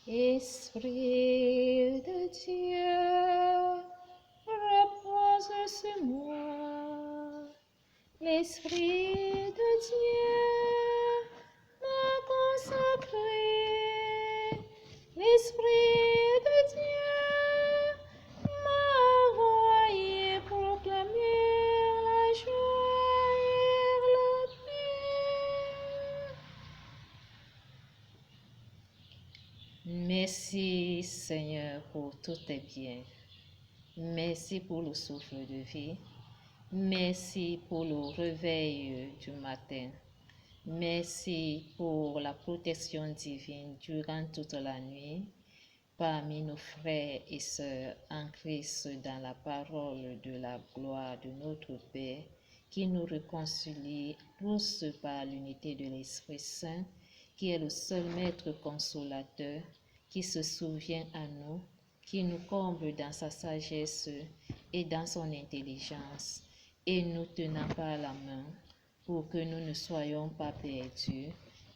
Esprit de Dieu, repose sur moi. L'Esprit de Dieu m'a consacré. L'Esprit de Dieu m'a envoyé proclamer la joie et la paix. Merci Seigneur pour tous tes biens. Merci pour le souffle de vie. Merci pour le réveil du matin. Merci pour la protection divine durant toute la nuit parmi nos frères et sœurs en Christ dans la parole de la gloire de notre Père qui nous réconcilie tous par l'unité de l'Esprit Saint qui est le seul Maître consolateur qui se souvient à nous, qui nous comble dans sa sagesse et dans son intelligence et nous tenant par la main pour que nous ne soyons pas perdus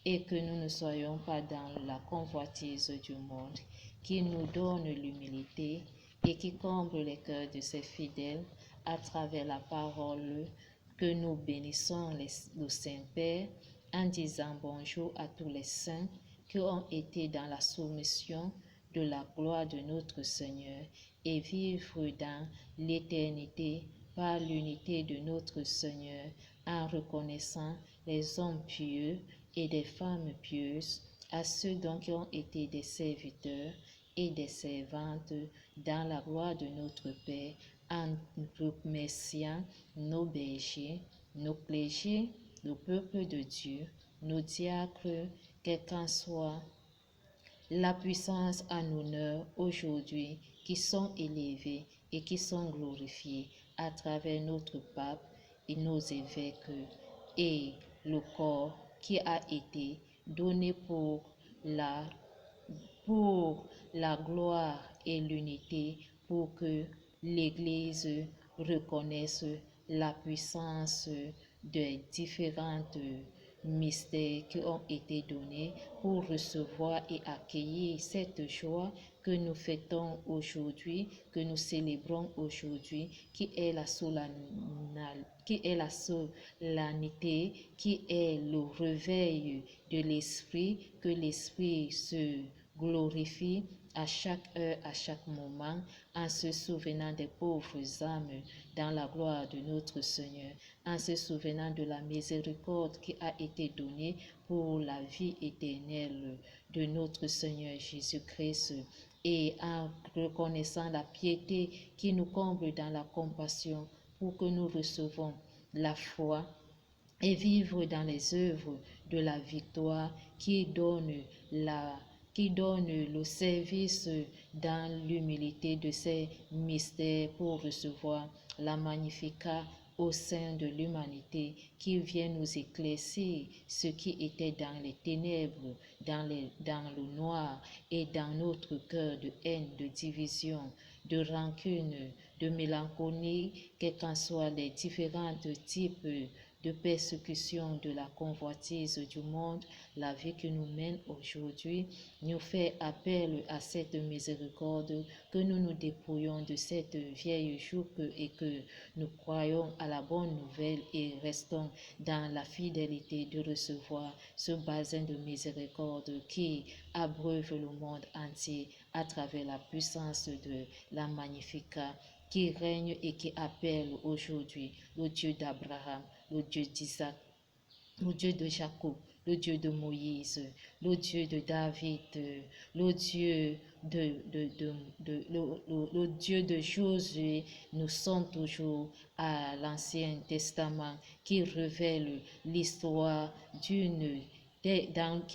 et que nous ne soyons pas dans la convoitise du monde, qui nous donne l'humilité et qui comble les cœurs de ses fidèles à travers la parole que nous bénissons le Saint-Père en disant bonjour à tous les saints qui ont été dans la soumission de la gloire de notre Seigneur et vivre dans l'éternité par l'unité de notre Seigneur en reconnaissant les hommes pieux et des femmes pieuses, à ceux donc qui ont été des serviteurs et des servantes dans la gloire de notre Père, en remerciant nos bergers, nos clergés, le peuple de Dieu, nos diacres, quel qu'en soit la puissance en honneur aujourd'hui, qui sont élevés et qui sont glorifiés à travers notre pape et nos évêques et le corps qui a été donné pour la gloire et l'unité, pour que l'Église reconnaisse la puissance des différentes mystères qui ont été donnés pour recevoir et accueillir cette joie que nous fêtons aujourd'hui, que nous célébrons aujourd'hui, qui est la solennité, qui est le réveil de l'esprit, que l'esprit se glorifie à chaque heure, à chaque moment, en se souvenant des pauvres âmes dans la gloire de notre Seigneur, en se souvenant de la miséricorde qui a été donnée pour la vie éternelle de notre Seigneur Jésus-Christ, et en reconnaissant la piété qui nous comble dans la compassion pour que nous recevons la foi et vivre dans les œuvres de la victoire qui donne le service dans l'humilité de ces mystères pour recevoir la Magnificat au sein de l'humanité qui vient nous éclaircir ce qui était dans les ténèbres, dans le noir et dans notre cœur de haine, de division, de rancune, de mélancolie, quels qu'en soient les différents types de persécution de la convoitise du monde, la vie que nous mène aujourd'hui, nous fait appel à cette miséricorde, que nous nous dépouillons de cette vieille joute et que nous croyons à la bonne nouvelle et restons dans la fidélité de recevoir ce bassin de miséricorde qui abreuve le monde entier à travers la puissance de la Magnificat qui règne et qui appelle aujourd'hui le Dieu d'Abraham, le Dieu d'Isaac, le Dieu de Jacob, le Dieu de Moïse, le Dieu de David, le Dieu le Dieu de Josué. Nous sommes toujours à l'Ancien Testament qui révèle l'histoire qui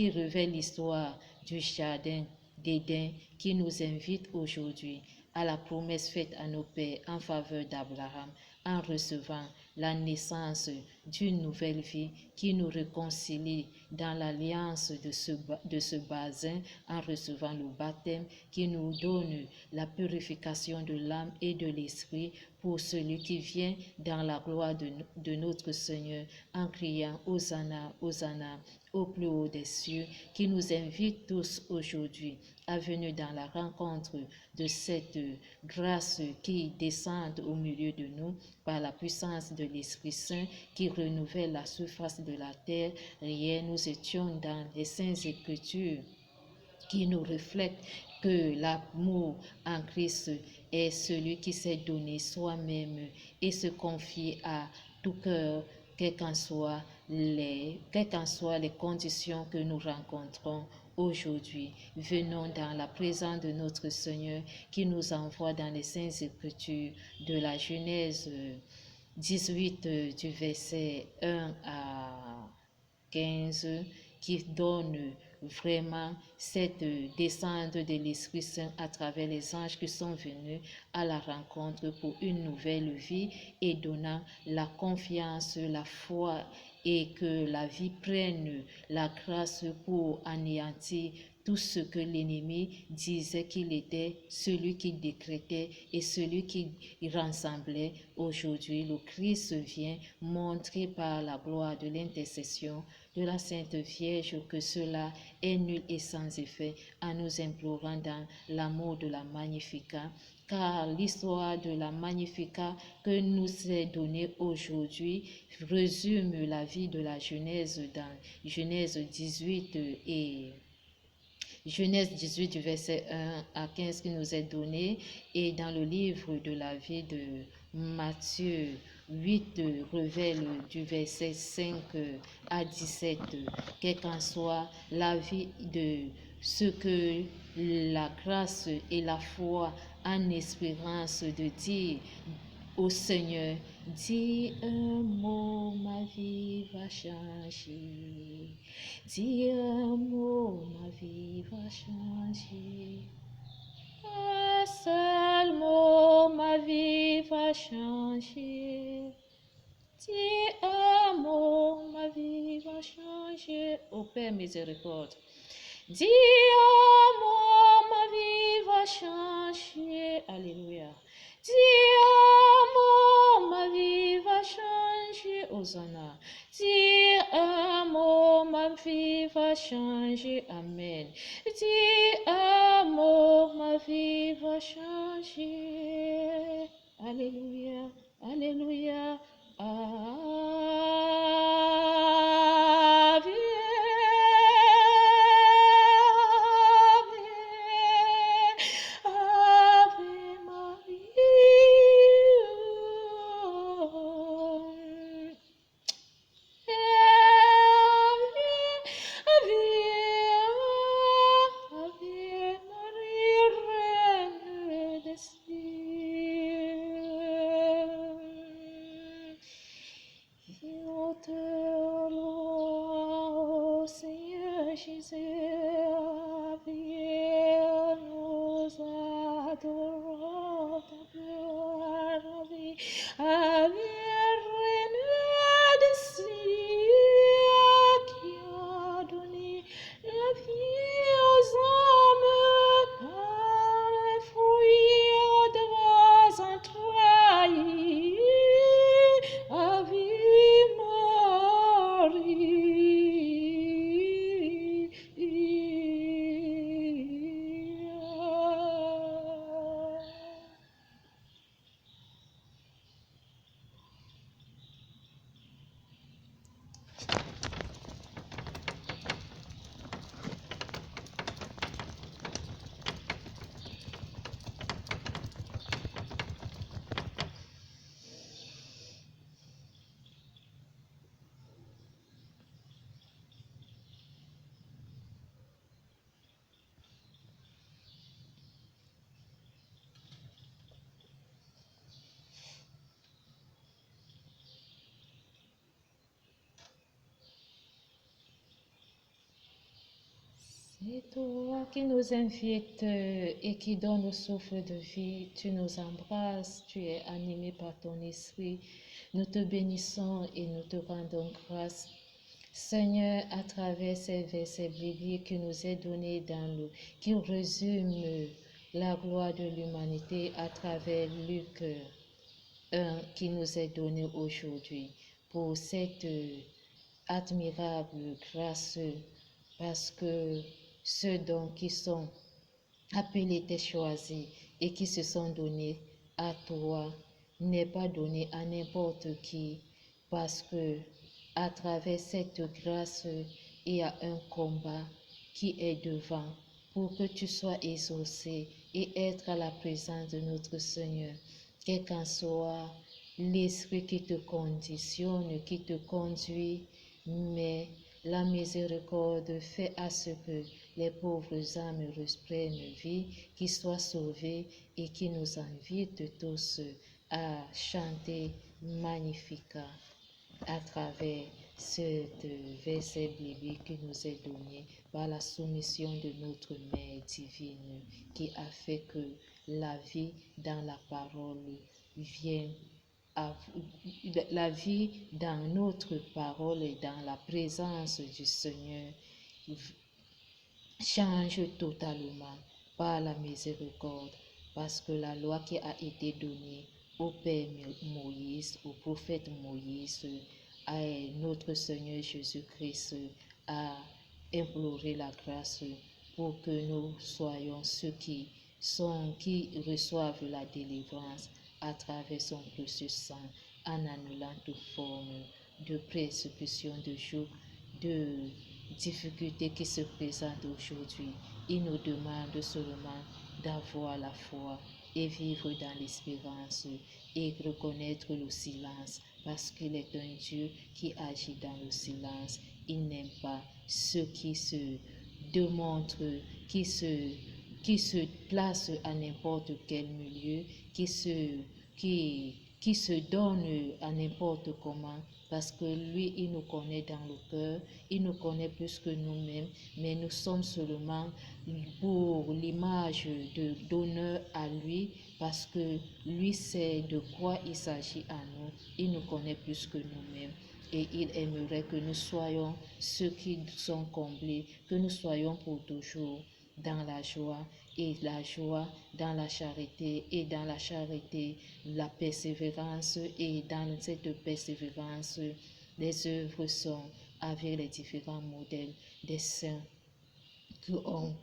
révèle l'histoire du jardin d'Éden, qui nous invite aujourd'hui à la promesse faite à nos pères en faveur d'Abraham en recevant la naissance d'une nouvelle vie, qui nous réconcilie dans l'alliance de ce baptême en recevant le baptême, qui nous donne la purification de l'âme et de l'esprit pour celui qui vient dans la gloire de notre Seigneur en criant Hosanna, Hosanna au plus haut des cieux, qui nous invite tous aujourd'hui à venir dans la rencontre de cette grâce qui descend au milieu de nous par la puissance de l'Esprit Saint qui renouvelle la surface de la terre. Hier, nous étions dans les Saintes Écritures qui nous reflète que l'amour en Christ est celui qui s'est donné soi-même et se confie à tout cœur, quelles qu'en soient les conditions que nous rencontrons aujourd'hui. Venons dans la présence de notre Seigneur qui nous envoie dans les Saintes Écritures de la Genèse 18 du verset 1 à 15 qui donne vraiment cette descente de l'Esprit Saint à travers les anges qui sont venus à la rencontre pour une nouvelle vie et donnant la confiance, la foi et que la vie prenne la grâce pour anéantir tout ce que l'ennemi disait qu'il était, celui qui décrétait et celui qui rassemblait. Aujourd'hui, le Christ vient montrer par la gloire de l'intercession de la Sainte Vierge que cela est nul et sans effet, en nous implorant dans l'amour de la Magnificat, car l'histoire de la Magnificat que nous est donnée aujourd'hui résume la vie de la Genèse dans Genèse 18 et Genèse 18 du verset 1 à 15 qui nous est donné et dans le livre de la vie de Matthieu 8 révèle du verset 5 à 17, quelle qu'en soit la vie de ce que la grâce et la foi en espérance de dire au Seigneur, dis un mot, ma vie va changer. Dis un mot, ma vie va changer. Un seul mot, ma vie va changer. Dis un mot, ma vie va changer. Ô Père miséricorde. Dis un mot, ma vie va changer. Alléluia. Dis un mot, ma vie va changer. Hosanna. Dis un mot, ma vie va changer. Amen. Dis un mot, ma vie va changer. Alléluia. Alléluia. Ave. Ave Maria. Ave Maria, Reine des cieux. Nous te louons, Seigneur Jésus, viens nous adorons ta gloire, Ave Reine des cieux, qui a donné la vie aux hommes par les fruits de vos entrailles. Ave Maria. C'est toi qui nous invites et qui donne le souffle de vie. Tu nous embrasses, tu es animé par ton esprit. Nous te bénissons et nous te rendons grâce. Seigneur, à travers ces versets bibliques qui nous est donné qui résument la gloire de l'humanité à travers Luc 1 qui nous est donné aujourd'hui pour cette admirable grâce parce que ceux donc qui sont appelés et choisis et qui se sont donnés à toi n'est pas donné à n'importe qui parce que à travers cette grâce il y a un combat qui est devant pour que tu sois exaucé et être à la présence de notre Seigneur, quel qu'en soit l'esprit qui te conditionne, qui te conduit, mais la miséricorde fait à ce que les pauvres âmes reprennent vie, qui soient sauvées et qui nous invite tous à chanter Magnificat à travers ce verset biblique qui nous est donné par la soumission de notre Mère divine qui a fait que la vie dans la parole vient la vie dans notre parole et dans la présence du Seigneur change totalement par la miséricorde, parce que la loi qui a été donnée au Père Moïse, au prophète Moïse, à notre Seigneur Jésus-Christ a imploré la grâce pour que nous soyons ceux qui reçoivent la délivrance à travers son précieux sang, en annulant toute forme de persécution, de joug, de difficultés qui se présentent aujourd'hui. Il nous demande seulement d'avoir la foi et vivre dans l'espérance et reconnaître le silence parce qu'il est un Dieu qui agit dans le silence. Il n'aime pas ceux qui se démontrent, qui se placent à n'importe quel milieu, qui se donnent à n'importe comment, parce que lui, il nous connaît dans le cœur, il nous connaît plus que nous-mêmes, mais nous sommes seulement pour l'image d'honneur à lui, parce que lui sait de quoi il s'agit à nous, il nous connaît plus que nous-mêmes. Et il aimerait que nous soyons ceux qui sont comblés, que nous soyons pour toujours dans la joie et la joie dans la charité et dans la charité la persévérance et dans cette persévérance les œuvres sont avec les différents modèles des saints qui ont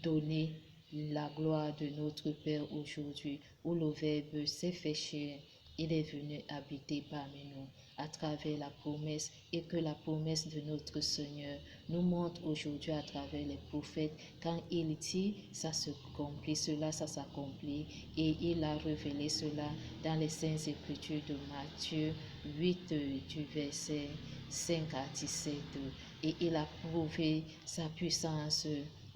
donné la gloire de notre Père aujourd'hui, où le Verbe s'est fait chair, il est venu habiter parmi nous à travers la promesse et que la promesse de notre Seigneur nous montre aujourd'hui à travers les prophètes. Quand il dit ça s'accomplit, ça s'accomplit et il a révélé cela dans les Saintes Écritures de Matthieu 8 du verset 5 à 17 et il a prouvé sa puissance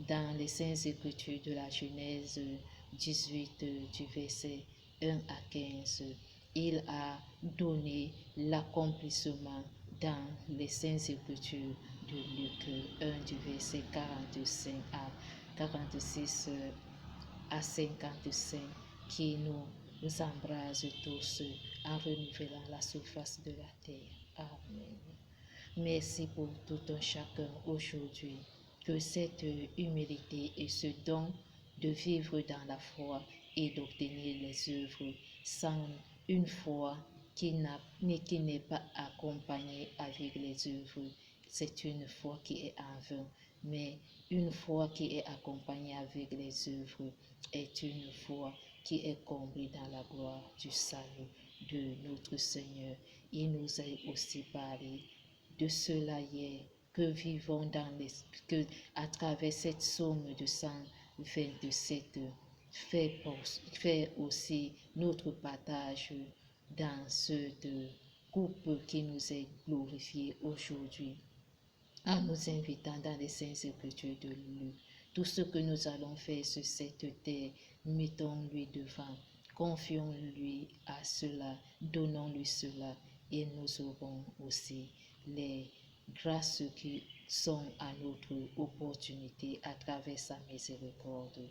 dans les Saintes Écritures de la Genèse 18 du verset 1 à 15. Il a donné l'accomplissement dans les Saintes Écritures de Luc 1 du verset 45 à 46 à 55 qui nous embrase tous en renouvelant la surface de la terre. Amen. Merci pour tout un chacun aujourd'hui. Que cette humilité et ce don de vivre dans la foi et d'obtenir les œuvres sans une foi qui n'est pas accompagnée avec les œuvres, c'est une foi qui est en vain. Mais une foi qui est accompagnée avec les œuvres est une foi qui est comblée dans la gloire du salut de notre Seigneur. Il nous a aussi parlé de cela hier, que vivons que à travers cette somme de 127 fait aussi notre partage dans cette coupe qui nous est glorifiée aujourd'hui en nous invitant dans les Saintes Écritures de Luc. Tout ce que nous allons faire sur cette terre, mettons-lui devant, confions-lui à cela, donnons-lui cela et nous aurons aussi les grâces qui sont à notre opportunité à travers sa miséricorde.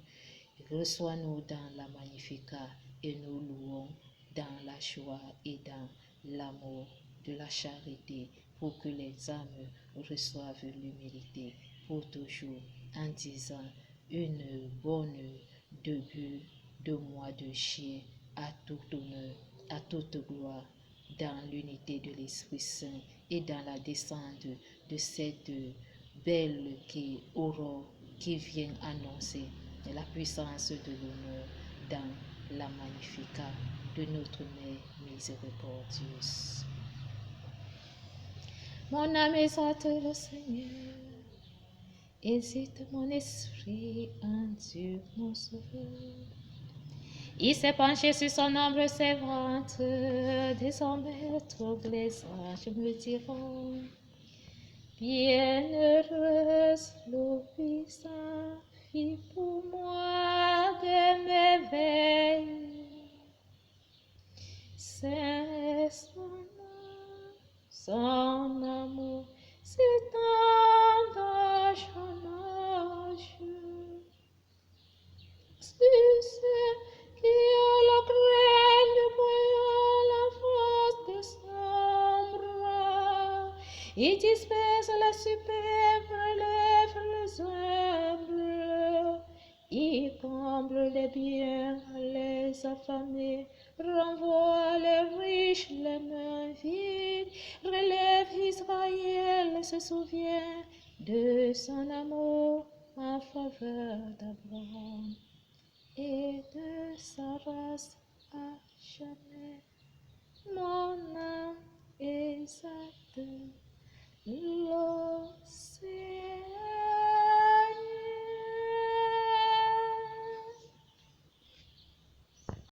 Reçois-nous dans la Magnificat et nous louons dans la joie et dans l'amour, de la charité, pour que les âmes reçoivent l'humilité pour toujours, en disant une bonne début de mois de chien à tout honneur, à toute gloire, dans l'unité de l'Esprit Saint et dans la descente de cette belle aurore qui vient annoncer la puissance de l'honneur dans la Magnificat de notre Mère miséricordieuse. Mon âme exalte le Seigneur, hésite mon esprit en Dieu mon sauveur. Il s'est penché sur son ombre sévérante, désormais tous les anges me diront, bienheureuse l'obéissant fit pour moi des merveilles. C'est son amour, c'est tant d'âge en âge. C'est ceux qui ont la crainte de voyant la face de sombre. Il disperse les superbes, relève les humbles. Il comble les biens, les affamés, renvoie les riches, les mains vides, relève Israël, se souvient de son amour en faveur d'Abraham et de sa race à jamais. Mon âme exalte l'océan.